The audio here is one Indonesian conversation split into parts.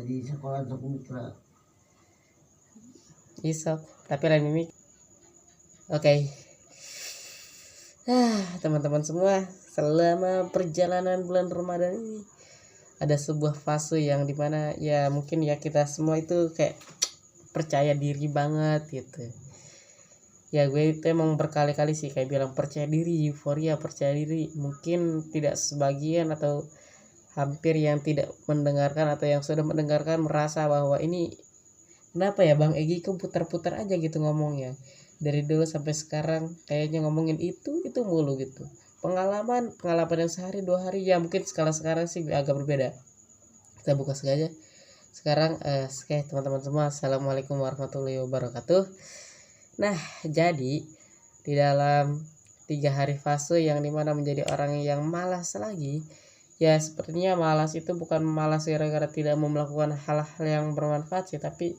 di sekolah Saputra. Isok, tapi lain mimik. Oke. Teman-teman semua, selama perjalanan bulan Ramadan ini ada sebuah fase yang dimana ya mungkin ya kita semua itu kayak percaya diri banget gitu. Ya gue itu emang berkali-kali sih kayak bilang percaya diri, euforia, percaya diri. Mungkin tidak sebagian atau hampir yang tidak mendengarkan atau yang sudah mendengarkan merasa bahwa ini kenapa ya Bang Egi kok putar-putar aja gitu ngomongnya. Dari dulu sampai sekarang kayaknya ngomongin itu mulu gitu. Pengalaman yang sehari 2 hari ya mungkin skala sekarang sih agak berbeda. Kita buka saja. Sekarang oke teman-teman semua, assalamualaikum warahmatullahi wabarakatuh. Nah, jadi di dalam 3 hari fase yang dimana menjadi orang yang malas lagi, ya sepertinya malas itu bukan malas gara-gara tidak mau melakukan hal-hal yang bermanfaat sih, tapi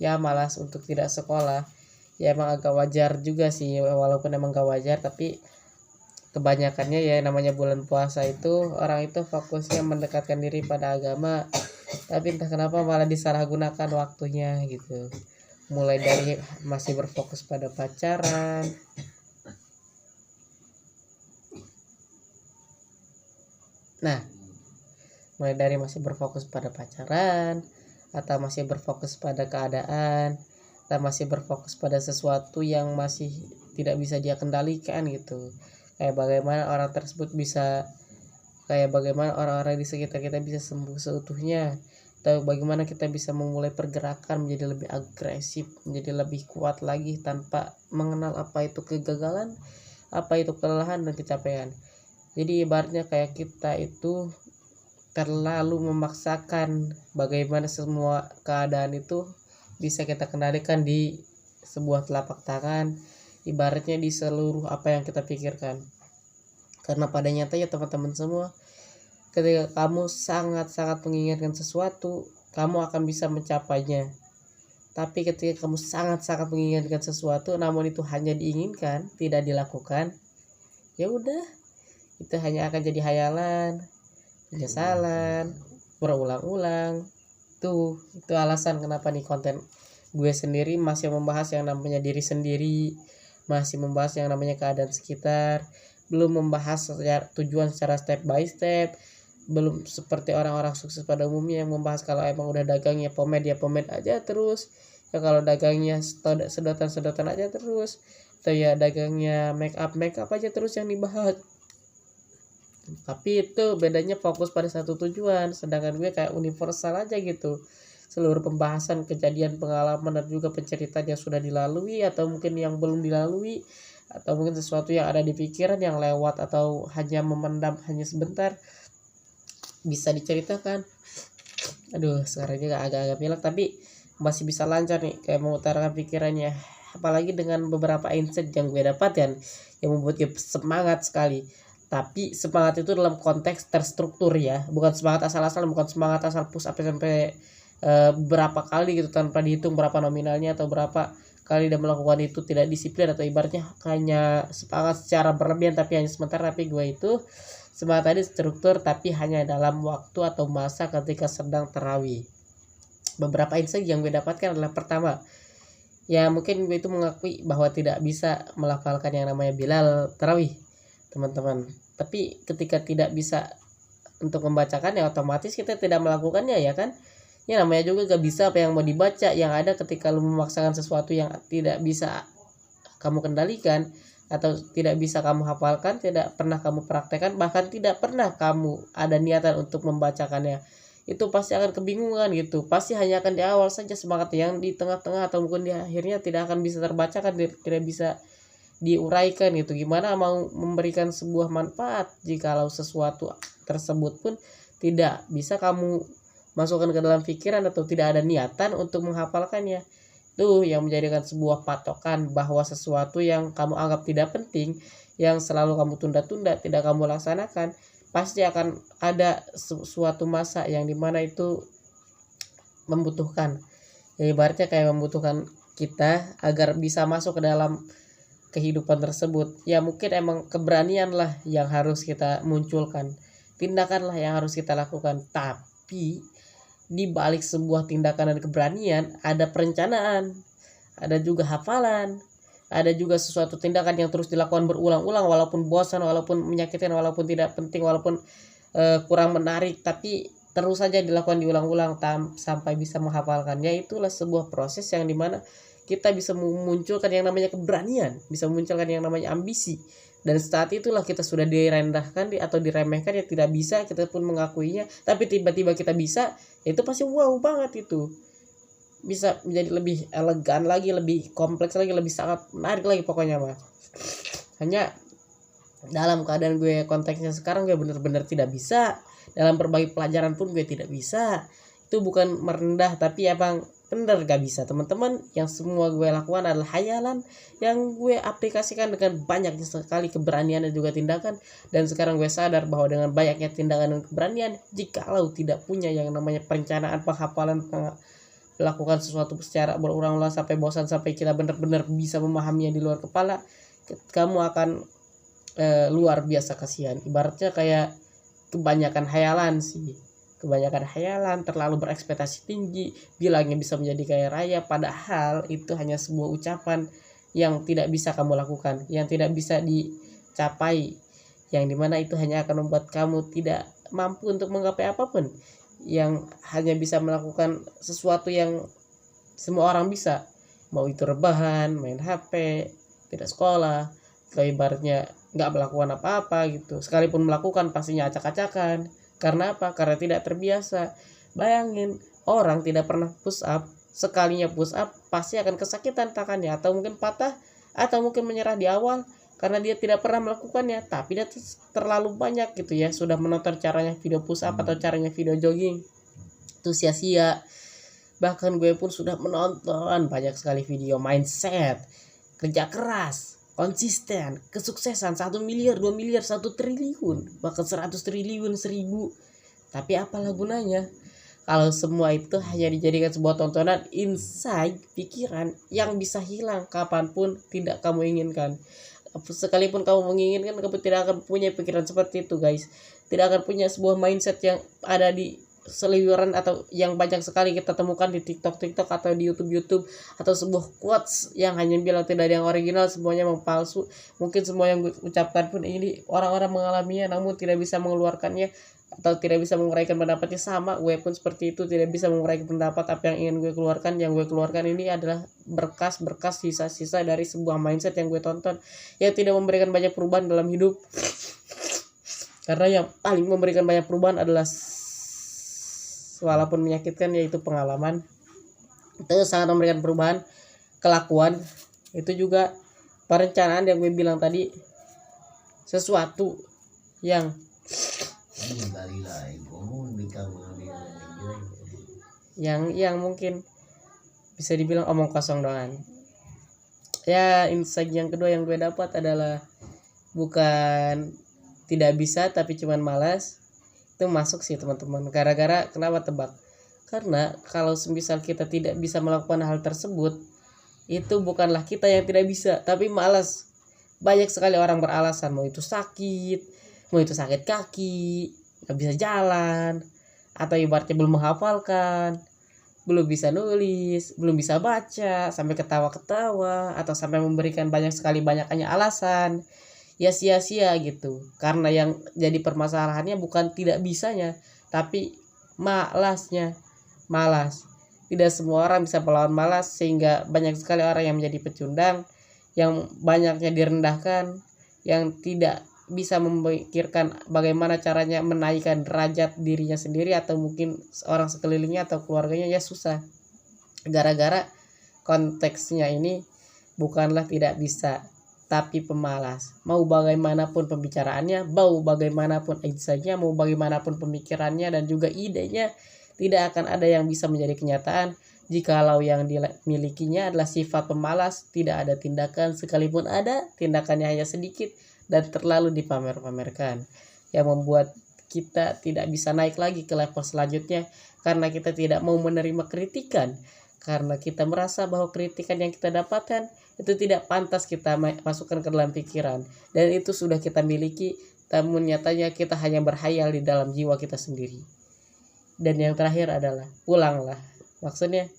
ya malas untuk tidak sekolah. Ya emang agak wajar juga sih, walaupun emang gak wajar, tapi kebanyakannya ya namanya bulan puasa itu orang itu fokusnya mendekatkan diri pada agama, tapi entah kenapa malah disalahgunakan waktunya gitu. Mulai dari masih berfokus pada pacaran, mulai dari masih berfokus pada pacaran, atau masih berfokus pada keadaan, atau masih berfokus pada sesuatu yang masih tidak bisa dia kendalikan gitu. Kayak bagaimana orang tersebut bisa, kayak bagaimana orang-orang di sekitar kita bisa sembuh seutuhnya, atau bagaimana kita bisa memulai pergerakan menjadi lebih agresif, menjadi lebih kuat lagi tanpa mengenal apa itu kegagalan, apa itu kelelahan dan capaian. Jadi ibaratnya kayak kita itu terlalu memaksakan bagaimana semua keadaan itu bisa kita kendalikan di sebuah telapak tangan, ibaratnya di seluruh apa yang kita pikirkan. Karena pada nyatanya teman-teman semua, ketika kamu sangat-sangat menginginkan sesuatu, kamu akan bisa mencapainya. Tapi ketika kamu sangat-sangat menginginkan sesuatu namun itu hanya diinginkan, tidak dilakukan, ya udah, itu hanya akan jadi hayalan, penyesalan, berulang-ulang. Itu alasan kenapa nih konten gue sendiri masih membahas yang namanya diri sendiri, masih membahas yang namanya keadaan sekitar, belum membahas tujuan secara step by step, belum seperti orang-orang sukses pada umumnya yang membahas kalau emang udah dagangnya pomade ya pomade aja terus, ya kalau dagangnya sedotan aja terus, atau ya dagangnya make up aja terus yang dibahas. Tapi itu bedanya fokus pada satu tujuan, sedangkan gue kayak universal aja gitu. Seluruh pembahasan kejadian, pengalaman dan juga penceritaan yang sudah dilalui atau mungkin yang belum dilalui, atau mungkin sesuatu yang ada di pikiran yang lewat atau hanya memendam hanya sebentar, bisa diceritakan. Aduh, sekarang juga agak-agak pilek tapi masih bisa lancar nih kayak mengutarakan pikirannya. Apalagi dengan beberapa insight yang gue dapat yang membuat gue semangat sekali. Tapi semangat itu dalam konteks terstruktur ya, bukan semangat asal-asalan, bukan semangat asal push up sampai berapa kali gitu tanpa dihitung berapa nominalnya atau berapa kali dia melakukan itu tidak disiplin, atau ibaratnya hanya semangat secara berlebihan tapi hanya sementara. Tapi gue itu semangat tadi struktur tapi hanya dalam waktu atau masa ketika sedang tarawih. Beberapa insight yang gue dapatkan adalah pertama, ya mungkin gue itu mengakui bahwa tidak bisa melafalkan yang namanya Bilal tarawih teman-teman, tapi ketika tidak bisa untuk membacakan ya otomatis kita tidak melakukannya ya kan. Ya namanya juga gak bisa apa yang mau dibaca, yang ada ketika lu memaksakan sesuatu yang tidak bisa kamu kendalikan atau tidak bisa kamu hafalkan, tidak pernah kamu praktekkan, bahkan tidak pernah kamu ada niatan untuk membacakannya, itu pasti akan kebingungan gitu. Pasti hanya akan di awal saja semangat, yang di tengah-tengah atau mungkin di akhirnya tidak akan bisa terbacakan, tidak bisa diuraikan gitu. Gimana mau memberikan sebuah manfaat jikalau sesuatu tersebut pun tidak bisa kamu masukkan ke dalam pikiran atau tidak ada niatan untuk menghafalkannya. Itu yang menjadikan sebuah patokan bahwa sesuatu yang kamu anggap tidak penting, yang selalu kamu tunda-tunda, tidak kamu laksanakan, pasti akan ada suatu masa yang dimana itu membutuhkan, ya ibaratnya kayak membutuhkan kita agar bisa masuk ke dalam kehidupan tersebut. Ya mungkin emang keberanian lah yang harus kita munculkan, tindakan lah yang harus kita lakukan. Tapi di balik sebuah tindakan dan keberanian ada perencanaan, ada juga hafalan, ada juga sesuatu tindakan yang terus dilakukan berulang-ulang walaupun bosan, walaupun menyakitkan, walaupun tidak penting, walaupun kurang menarik, tapi terus saja dilakukan diulang-ulang sampai bisa menghafalkannya. Itulah sebuah proses yang dimana kita bisa memunculkan yang namanya keberanian, bisa memunculkan yang namanya ambisi. Dan saat itulah kita sudah direndahkan atau diremehkan, ya tidak bisa, kita pun mengakuinya, tapi tiba-tiba kita bisa, itu pasti wow banget, itu bisa menjadi lebih elegan lagi, lebih kompleks lagi, lebih sangat menarik lagi pokoknya mah. Hanya dalam keadaan gue konteksnya sekarang gue benar-benar tidak bisa, dalam berbagai pelajaran pun gue tidak bisa. Itu bukan merendah, tapi emang bener gak bisa teman-teman. Yang semua gue lakukan adalah hayalan yang gue aplikasikan dengan banyak sekali keberanian dan juga tindakan. Dan sekarang gue sadar bahwa dengan banyaknya tindakan dan keberanian, jikalau tidak punya yang namanya perencanaan, penghafalan, melakukan sesuatu secara berulang-ulang sampai bosan, sampai kita benar-benar bisa memahaminya di luar kepala, kamu akan luar biasa kasihan. Ibaratnya kayak kebanyakan hayalan sih, kebanyakan hayalan, terlalu berekspektasi tinggi, bilangnya bisa menjadi kaya raya, padahal itu hanya sebuah ucapan yang tidak bisa kamu lakukan, yang tidak bisa dicapai, yang dimana itu hanya akan membuat kamu tidak mampu untuk menggapai apapun, yang hanya bisa melakukan sesuatu yang semua orang bisa, mau itu rebahan, main HP, tidak sekolah, kayak ibaratnya nggak melakukan apa-apa gitu, sekalipun melakukan pastinya acak-acakan. Karena apa? Karena tidak terbiasa. Bayangin, orang tidak pernah push up, sekalinya push up pasti akan kesakitan tangannya, atau mungkin patah, atau mungkin menyerah di awal karena dia tidak pernah melakukannya. Tapi dia terlalu banyak gitu ya, sudah menonton caranya video push up atau caranya video jogging, itu sia-sia. Bahkan gue pun sudah menonton banyak sekali video mindset, kerja keras, konsisten, kesuksesan 1 miliar, 2 miliar, 1 triliun, bahkan 100 triliun, 1000. Tapi apalah gunanya kalau semua itu hanya dijadikan sebuah tontonan inside pikiran yang bisa hilang kapanpun tidak kamu inginkan. Sekalipun kamu menginginkan, kamu tidak akan punya pikiran seperti itu, guys. Tidak akan punya sebuah mindset yang ada di seliweran atau yang banyak sekali kita temukan di TikTok atau di YouTube atau sebuah quotes yang hanya bilang tidak ada yang original, semuanya memang palsu. Mungkin semua yang gue ucapkan pun ini orang-orang mengalaminya namun tidak bisa mengeluarkannya atau tidak bisa menguraikan pendapatnya. Sama gue pun seperti itu, tidak bisa menguraikan pendapat apa yang ingin gue keluarkan. Yang gue keluarkan ini adalah berkas-berkas sisa-sisa dari sebuah mindset yang gue tonton yang tidak memberikan banyak perubahan dalam hidup. Karena yang paling memberikan banyak perubahan adalah, walaupun menyakitkan, yaitu pengalaman. Itu sangat memberikan perubahan. Kelakuan itu juga perencanaan yang gue bilang tadi, sesuatu yang mungkin bisa dibilang omong kosong doang. Ya, insight yang kedua yang gue dapat adalah bukan tidak bisa tapi cuman malas. Itu masuk sih teman-teman. Gara-gara kenapa tebak? Karena kalau semisal kita tidak bisa melakukan hal tersebut, itu bukanlah kita yang tidak bisa, tapi malas. Banyak sekali orang beralasan, mau itu sakit kaki, nggak bisa jalan, atau ibaratnya belum menghafalkan, belum bisa nulis, belum bisa baca, sampai ketawa-ketawa, atau sampai memberikan banyakannya alasan. Ya sia-sia gitu. Karena yang jadi permasalahannya bukan tidak bisanya, tapi malasnya. Malas. Tidak semua orang bisa melawan malas, sehingga banyak sekali orang yang menjadi pecundang, yang banyaknya direndahkan, yang tidak bisa memikirkan bagaimana caranya menaikkan derajat dirinya sendiri atau mungkin orang sekelilingnya atau keluarganya. Ya susah. Gara-gara konteksnya ini bukanlah tidak bisa, tapi pemalas. Mau bagaimanapun pembicaraannya, mau bagaimanapun idenya, mau bagaimanapun pemikirannya dan juga idenya, tidak akan ada yang bisa menjadi kenyataan jikalau yang dimilikinya adalah sifat pemalas. Tidak ada tindakan, sekalipun ada, tindakannya hanya sedikit dan terlalu dipamer-pamerkan, yang membuat kita tidak bisa naik lagi ke level selanjutnya karena kita tidak mau menerima kritikan, karena kita merasa bahwa kritikan yang kita dapatkan itu tidak pantas kita masukkan ke dalam pikiran, dan itu sudah kita miliki, namun nyatanya kita hanya berhayal di dalam jiwa kita sendiri. Dan yang terakhir adalah pulanglah. Maksudnya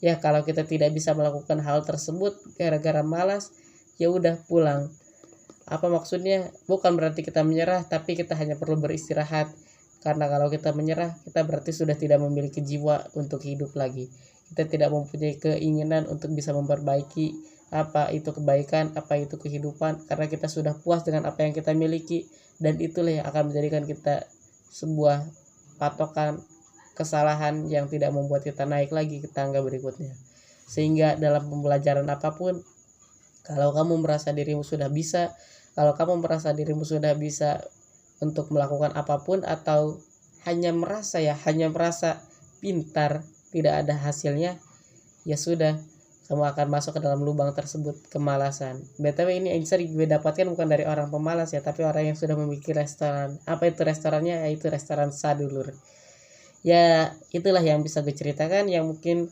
ya kalau kita tidak bisa melakukan hal tersebut gara-gara malas, ya udah pulang. Apa maksudnya? Bukan berarti kita menyerah, tapi kita hanya perlu beristirahat. Karena kalau kita menyerah, kita berarti sudah tidak memiliki jiwa untuk hidup lagi. Kita tidak mempunyai keinginan untuk bisa memperbaiki apa itu kebaikan, apa itu kehidupan, karena kita sudah puas dengan apa yang kita miliki. Dan itulah yang akan menjadikan kita sebuah patokan kesalahan yang tidak membuat kita naik lagi ke tangga berikutnya. Sehingga dalam pembelajaran apapun, kalau kamu merasa dirimu sudah bisa, untuk melakukan apapun, atau hanya merasa pintar, tidak ada hasilnya, ya sudah, kamu akan masuk ke dalam lubang tersebut, kemalasan. BTW ini sering gue dapatkan bukan dari orang pemalas ya, tapi orang yang sudah memiliki restoran. Apa itu restorannya? Yaitu restoran Sadulur. Ya itulah yang bisa gue ceritakan, yang mungkin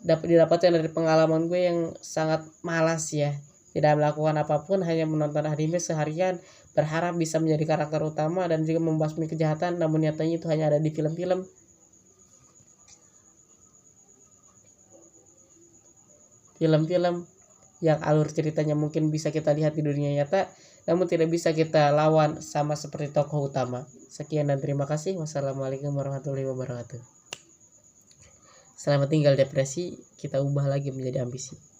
dapat didapatkan dari pengalaman gue yang sangat malas ya, tidak melakukan apapun, hanya menonton anime seharian, berharap bisa menjadi karakter utama dan juga membasmi kejahatan, namun nyatanya itu hanya ada di film-film yang alur ceritanya mungkin bisa kita lihat di dunia nyata, namun tidak bisa kita lawan sama seperti tokoh utama. Sekian dan terima kasih. Wassalamualaikum warahmatullahi wabarakatuh. Selamat tinggal depresi, kita ubah lagi menjadi ambisi.